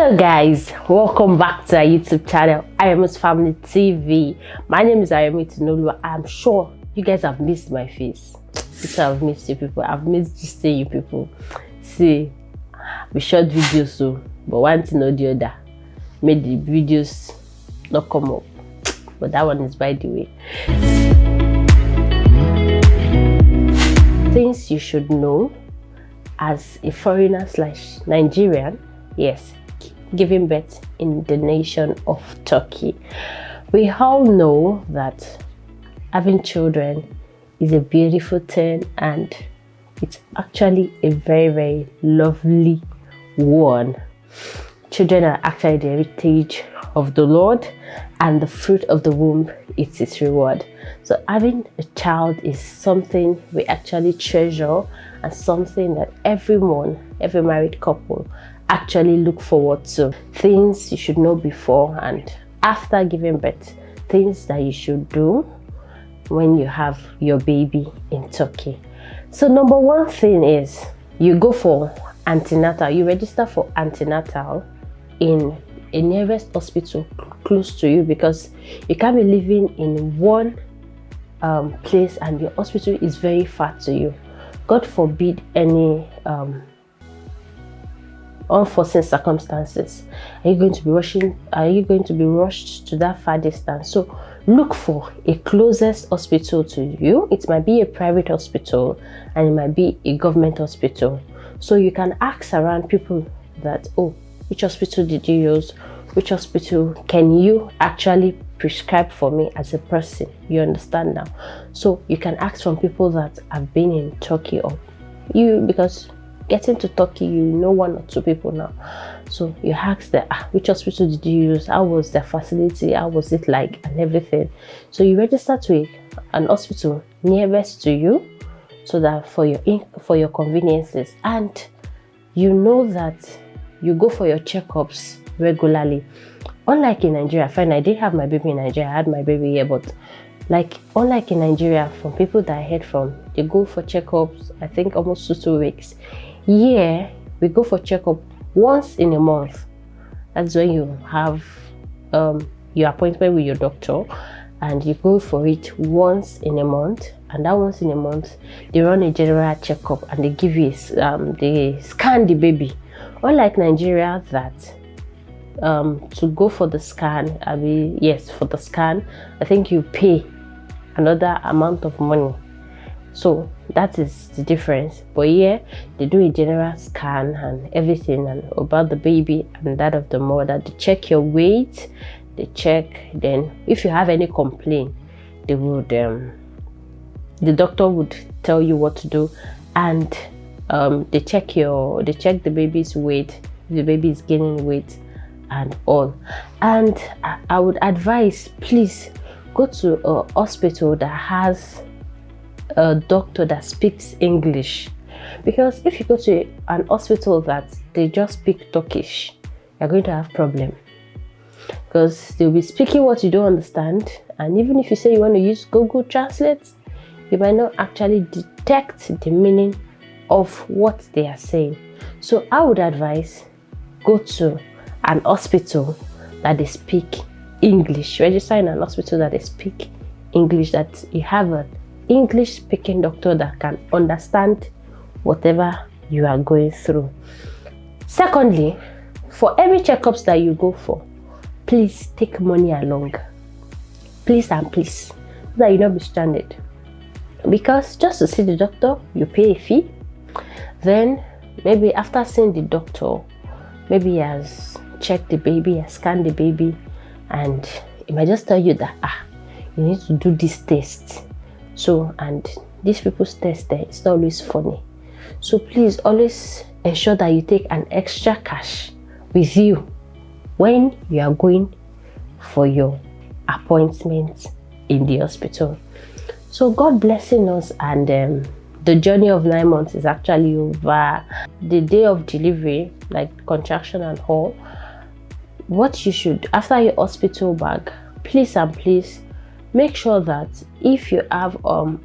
Hello guys, welcome back to our YouTube channel, Ayamu's Family TV. My name is Ayamu Tinolu. I'm sure you guys have missed my face. I've missed you people. I've missed just seeing you people. See, we shot videos so, but one thing or the other made the videos not come up. But that one is by the way. Things you should know as a foreigner / Nigerian. Yes, giving birth in the nation of Turkey. We all know that having children is a beautiful thing, and it's actually a very lovely one. Children are actually the heritage of the Lord, and the fruit of the womb is its reward. So having a child is something we actually treasure, and something that every married couple actually look forward to. Things you should know before and after giving birth, things that you should do when you have your baby in Turkey. So number one thing is you go for antenatal. You register for antenatal in a nearest hospital close to you, because you can't be living in one place and your hospital is very far to you. God forbid any unforeseen circumstances. Are you going to be rushed to that far distance? So look for a closest hospital to you. It might be a private hospital and it might be a government hospital. So you can ask around people that, oh, which hospital did you use? Which hospital can you actually prescribe for me as a person? You understand now? So you can ask from people that have been in Turkey, or because getting to Turkey, you know one or two people now. So you ask them, which hospital did you use? How was the facility? How was it like? And everything. So you register to an hospital nearest to you, so that for your conveniences, and you know that you go for your checkups regularly. Unlike in Nigeria, fine, I did have my baby in Nigeria. I had my baby here, but unlike in Nigeria, from people that I heard from, they go for checkups, I think almost 2 weeks. Here, we go for checkup once in a month. That's when you have your appointment with your doctor, and you go for it once in a month. And that once in a month, they run a general checkup and they give you they scan the baby. Unlike Nigeria, that to go for the scan, for the scan, I think you pay another amount of money. So that is the difference. But here they do a general scan and everything, and about the baby and that of the mother. They check your weight, they check, then if you have any complaint, they would the doctor would tell you what to do, and they check the baby's weight, if the baby is gaining weight and all. And I would advise, please go to a hospital that has a doctor that speaks English, because if you go to an hospital that they just speak Turkish, you're going to have problem, because they'll be speaking what you don't understand, and even if you say you want to use Google Translate, you might not actually detect the meaning of what they are saying. So I would advise, go to an hospital that they speak English. Register in an hospital that they speak English, that you have an English speaking doctor that can understand whatever you are going through. Secondly, for every checkups that you go for, please take money along. Please and please, so that you not be stranded. Because just to see the doctor, you pay a fee. Then maybe after seeing the doctor, maybe he has checked the baby, has scanned the baby, and he might just tell you that you need to do this test. So, and these people's test there, it's not always funny. So please always ensure that you take an extra cash with you when you are going for your appointment in the hospital. So God blessing us, and the journey of 9 months is actually over. The day of delivery, like contraction and all, what you should, after your hospital bag, please and please make sure that if you have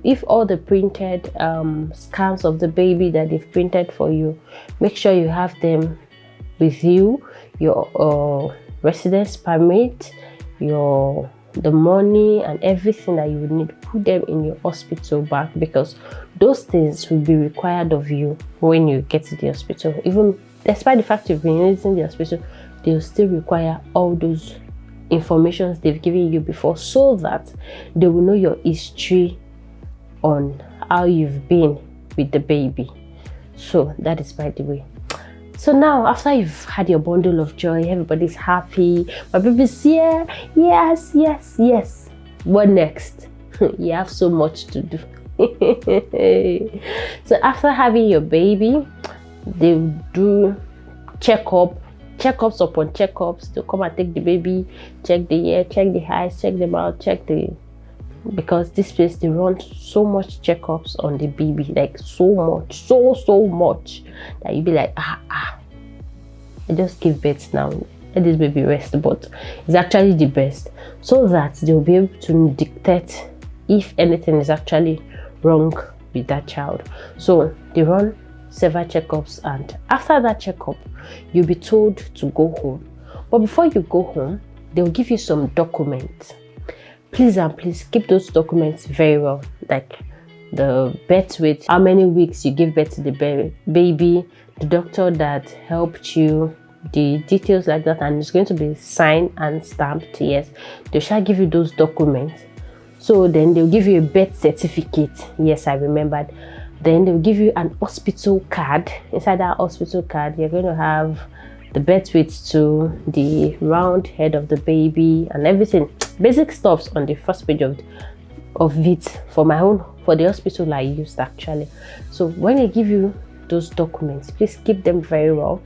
if all the printed scans of the baby that they've printed for you, make sure you have them with you. your residence permit, the money and everything that you would need, put them in your hospital bag, because those things will be required of you when you get to the hospital. Even despite the fact you've been using the hospital, they'll still require all those informations they've given you before, so that they will know your history on how you've been with the baby. So that is by the way. So now, after you've had your bundle of joy, everybody's happy, my baby's here, yes. What next? You have so much to do. So after having your baby, they do checkups upon checkups. They'll come and take the baby, check the ear, check the eyes, check them out, because this place, they run so much checkups on the baby, like so much that you'll be like, I just give birth now, let this baby rest. But it's actually the best, so that they'll be able to dictate if anything is actually wrong with that child. So they run several checkups, and after that checkup, you'll be told to go home. But before you go home, they'll give you some documents. Please keep those documents very well, like the birth weight, how many weeks you give birth to the baby, the doctor that helped you, the details like that, and it's going to be signed and stamped. Yes, they shall give you those documents. So then they'll give you a birth certificate. Yes, I remembered. Then they'll give you an hospital card. Inside that hospital card, you're going to have the birth weight to the round head of the baby and everything, basic stuffs on the first page of it for the hospital I used actually. So when they give you those documents, please keep them very well.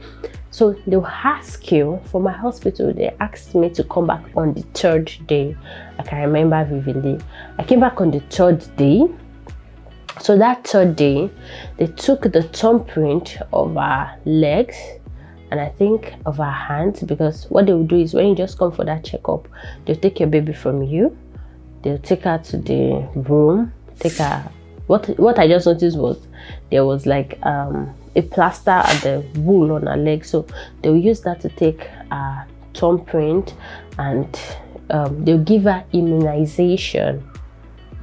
So they'll ask you, for my hospital, they asked me to come back on the 3rd day. I can remember vividly. I came back on the 3rd day. So that 3rd day, they took the thumbprint of our legs and I think of our hands, because what they will do is when you just come for that checkup, they'll take your baby from you, they'll take her to the room, take her. What I just noticed was there was like a plaster at the wool on her leg, so they'll use that to take a thumbprint, and they'll give her immunization.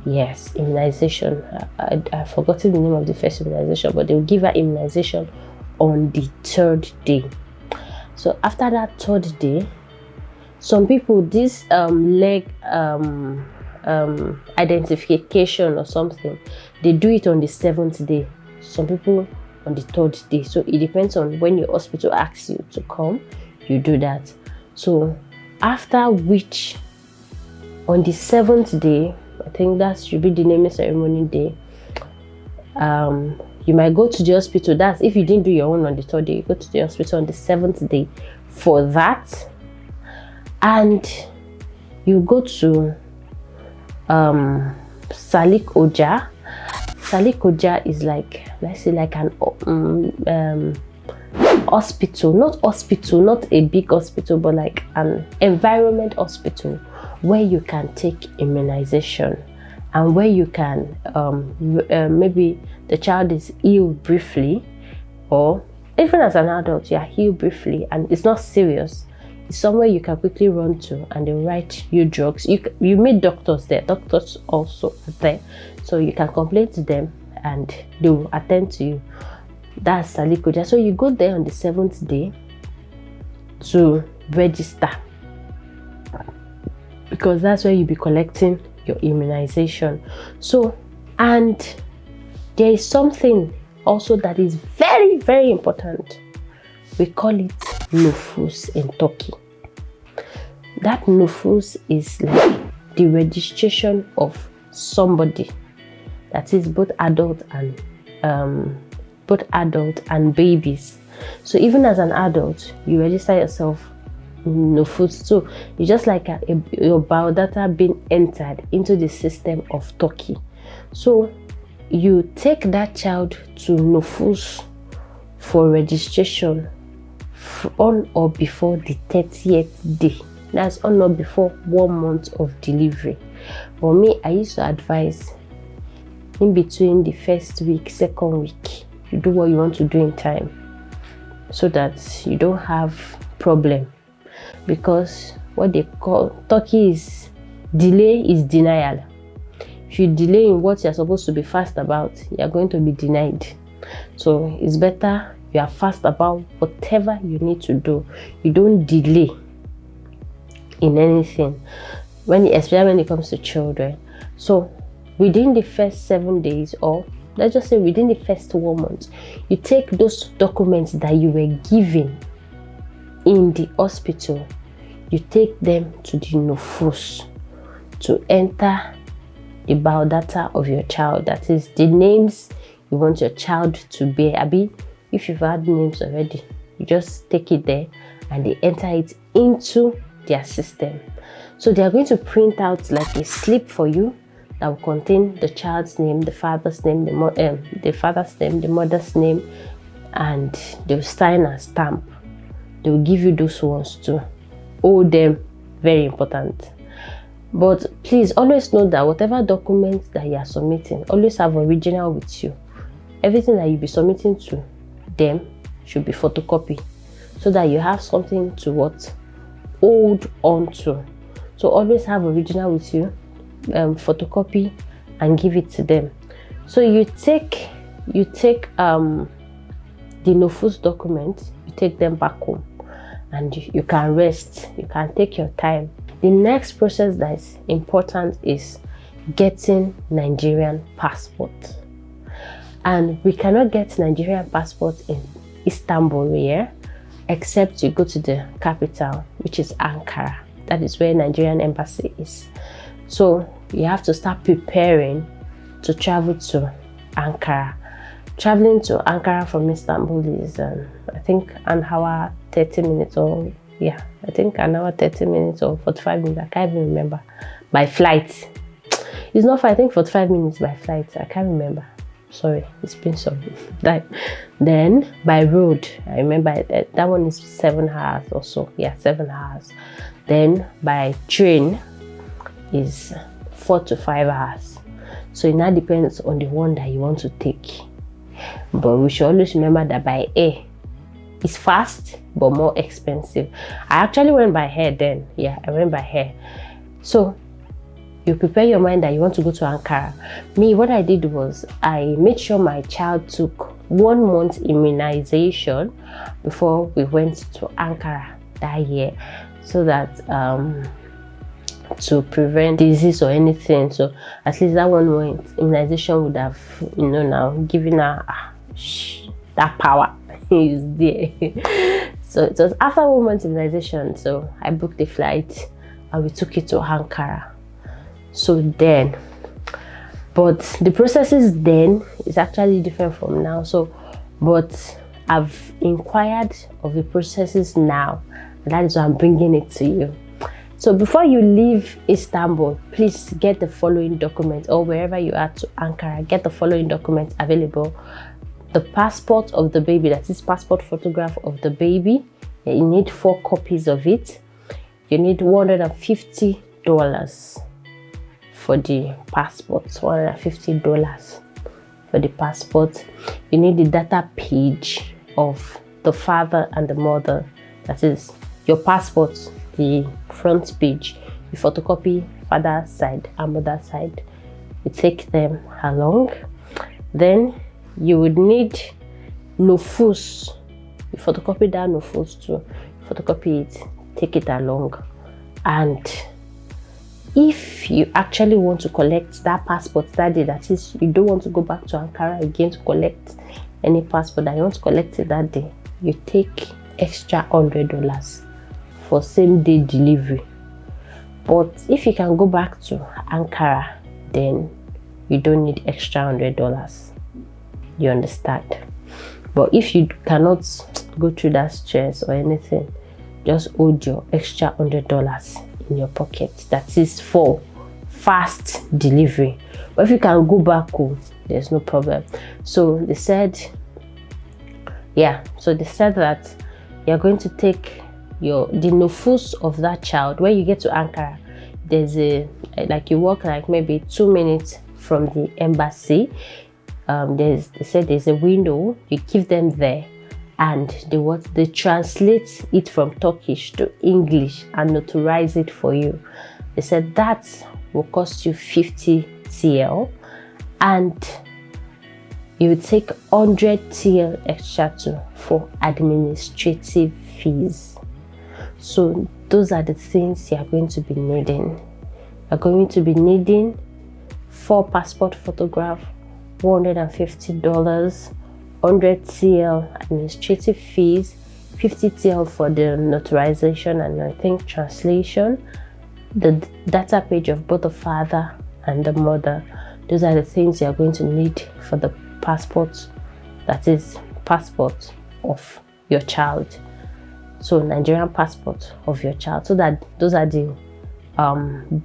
Yes, immunization. I've forgotten the name of the first immunization, but they'll give her immunization on the 3rd day. So after that 3rd day, some people, this leg identification or something, they do it on the 7th day. Some people on the 3rd day. So it depends on when your hospital asks you to come, you do that. So after which, on the 7th day, I think that should be the naming ceremony day, you might go to the hospital. That's if you didn't do your own on the 3rd day, you go to the hospital on the 7th day for that, and you go to Salik Oja. Salik Oja is like, let's say, like an hospital, not a big hospital, but like an environment hospital where you can take immunization, and where you can maybe the child is ill briefly, or even as an adult you are ill briefly and it's not serious. It's somewhere you can quickly run to, and they write you drugs. You meet doctors there. Doctors also are there, so you can complain to them and they will attend to you. That's Salikoja. So you go there on the 7th day to register, because that's where you'll be collecting your immunization. So, and there is something also that is very, very important. We call it nüfus in Turkey. That nüfus is like the registration of somebody, that is both adult and babies. So even as an adult, you register yourself nüfus. So it's just like your biodata being entered into the system of Turkey. So you take that child to nüfus for registration on or before the 30th day. That's on or before 1 month of delivery. For me, I used to advise in between the 1st week, 2nd week, you do what you want to do in time, so that you don't have problem, because what they call Turkey is delay is denial. If you delay in what you're supposed to be fast about, you're going to be denied. So it's better you are fast about whatever you need to do. You don't delay in anything, especially when it comes to children. So within the first 7 days, or let's just say within the first 1 month, you take those documents that you were given in the hospital, you take them to the nufus to enter the biodata of your child. That is the names you want your child to bear. Abi, if you've had names already, you just take it there and they enter it into their system. So they are going to print out like a slip for you that will contain the child's name, the father's name, the father's name, the mother's name, and they'll sign and stamp. They will give you those ones too. All them, very important. But please always know that whatever documents that you are submitting, always have original with you. Everything that you'll be submitting to them should be photocopied, so that you have something to hold on to. So always have original with you, photocopy, and give it to them. So you take the nufus document, you take them back home, and you can rest. You can take your time. The next process that is important is getting Nigerian passport. And we cannot get Nigerian passport in Istanbul here, except you go to the capital, which is Ankara. That is where Nigerian embassy is. So you have to start preparing to travel to Ankara. Traveling to Ankara from Istanbul is, I think, an hour 30 minutes, or I think an hour 30 minutes or 45 minutes. I can't even remember. By flight. It's not, I think, 45 minutes by flight. I can't remember. Sorry, it's been some time. Then by road, I remember that one is 7 hours or so. Yeah, 7 hours. Then by train is 4 to 5 hours. So it now depends on the one that you want to take. But we should always remember that by air, it's fast but more expensive. I actually went by air then. Yeah, I went by air. So you prepare your mind that you want to go to Ankara. Me, what I did was I made sure my child took 1 month immunization before we went to Ankara that year, so that to prevent disease or anything. So at least that 1 month immunization would have, now given her that power is there. So it was after 1 month immunization, so I booked the flight and we took it to Ankara. So then, but the processes then is actually different from now. So, but I've inquired of the processes now, and that is why I'm bringing it to you. So before you leave Istanbul, please get the following documents, or wherever you are to Ankara, get the following documents available. The passport of the baby, that is passport photograph of the baby. You need 4 copies of it. You need $150 for the passport, $150 for the passport. You need the data page of the father and the mother, that is your passport, the front page. You photocopy father side and mother side, you take them along. Then you would need nufus. You photocopy that nufus too, photocopy it, take it along. And if you actually want to collect that passport that day, that is, you don't want to go back to Ankara again to collect any passport, that you want to collect it that day, you take extra $100 for same day delivery. But if you can go back to Ankara, then you don't need extra $100. You understand? But if you cannot go through that stress or anything, just hold your extra $100 in your pocket. That is for fast delivery. But if you can go back home, there's no problem. So they said that you're going to take the nufus of that child. When you get to Ankara, there's you walk like maybe 2 minutes from the embassy. They said there's a window. You give them there, and they translate it from Turkish to English and notarize it for you. They said that will cost you 50 TL, and you will take 100 TL extra too for administrative fees. So those are the things you are going to be needing. You're going to be needing 4 passport photographs, $150, 100 TL administrative fees, 50 TL for the notarization and I think translation, the data page of both the father and the mother. Those are the things you are going to need for the passport, that is passport of your child. So Nigerian passport of your child. So that those are the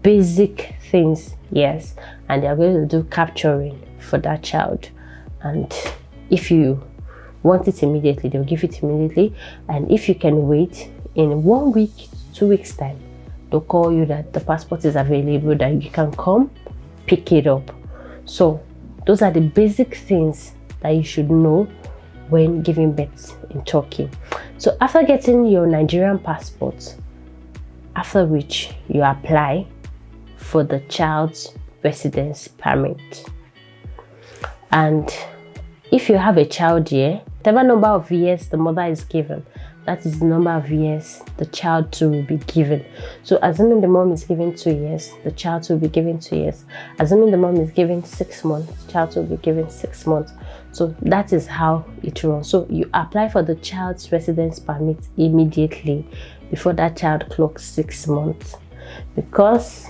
basic things, yes, and they are going to do capturing for that child. And if you want it immediately, they'll give it immediately, and if you can wait, in 1 week, 2 weeks time, they'll call you that the passport is available, that you can come pick it up. So those are the basic things that you should know when giving birth in Turkey. So after getting your Nigerian passport, after which you apply for the child's residence permit. And if you have a child here, whatever number of years the mother is given, that is the number of years the child too will be given. So assuming the mom is given 2 years, the child will be given 2 years. Assuming the mom is given 6 months, the child will be given 6 months. So that is how it runs. So you apply for the child's residence permit immediately before that child clocks 6 months, because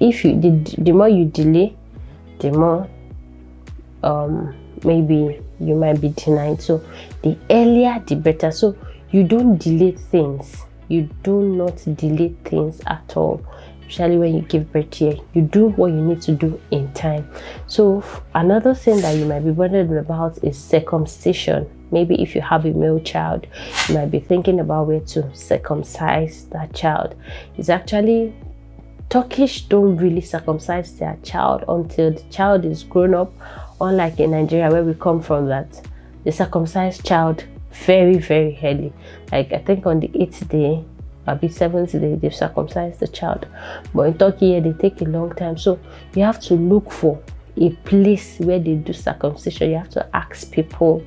if you the more you delay, the more maybe you might be denied. So the earlier the better. So you don't delay things. You do not delay things at all, especially when you give birth here. You do what you need to do in time. So another thing that you might be bothered about is circumcision. Maybe if you have a male child, you might be thinking about where to circumcise that child. It's actually, Turkish don't really circumcise their child until the child is grown up, unlike in Nigeria where we come from, that they circumcise child very, very early. Like I think on the 8th day, maybe 7th day, they've circumcised the child. But in Turkey, they take a long time. So you have to look for a place where they do circumcision. You have to ask people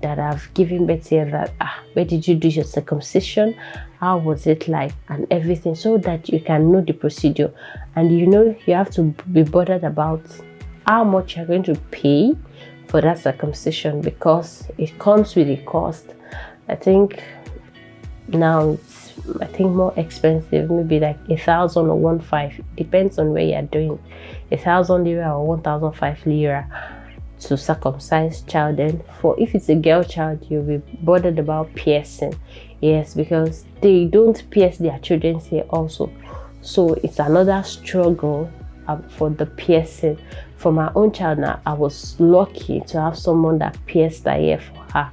that have given birth here that, where did you do your circumcision? How was it like? And everything, so that you can know the procedure. And you know, you have to be bothered about how much you're going to pay for that circumcision, because it comes with a cost. I think now it's more expensive, maybe like 1,000 or 1,500, depends on where you're doing. 1,000 lira or 1,005 lira to circumcise child. And for if it's a girl child, you'll be bothered about piercing, yes, because they don't pierce their children here also. So it's another struggle for the piercing. For my own child now, I was lucky to have someone that pierced her ear for her.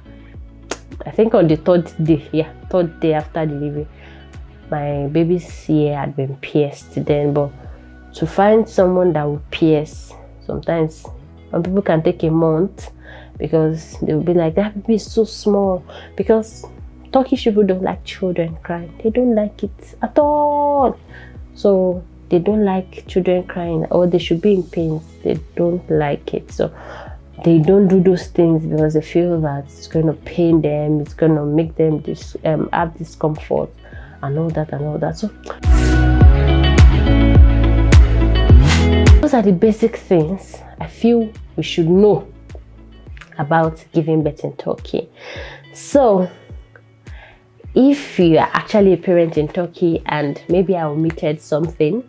I think on the 3rd day after delivery, my baby's ear had been pierced then. But to find someone that will pierce, sometimes some people can take a month, because they will be like, that baby is so small. Because Turkish people don't like children crying. They don't like it at all. So they don't like children crying, or they should be in pain. They don't like it. So they don't do those things because they feel that it's going to pain them, it's going to make them have discomfort and all that. So those are the basic things I feel we should know about giving birth in Turkey. So if you are actually a parent in Turkey and maybe I omitted something,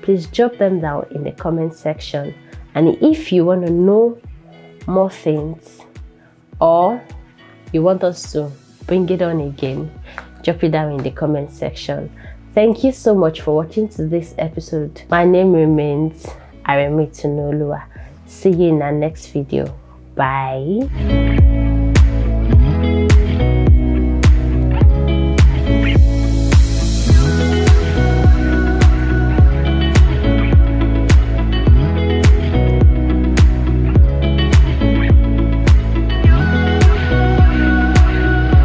please drop them down in the comment section. And if you want to know more things, or you want us to bring it on again, drop it down in the comment section. Thank you so much for watching to this episode. My name remains Aremi Tunolua. See you in our next video. Bye.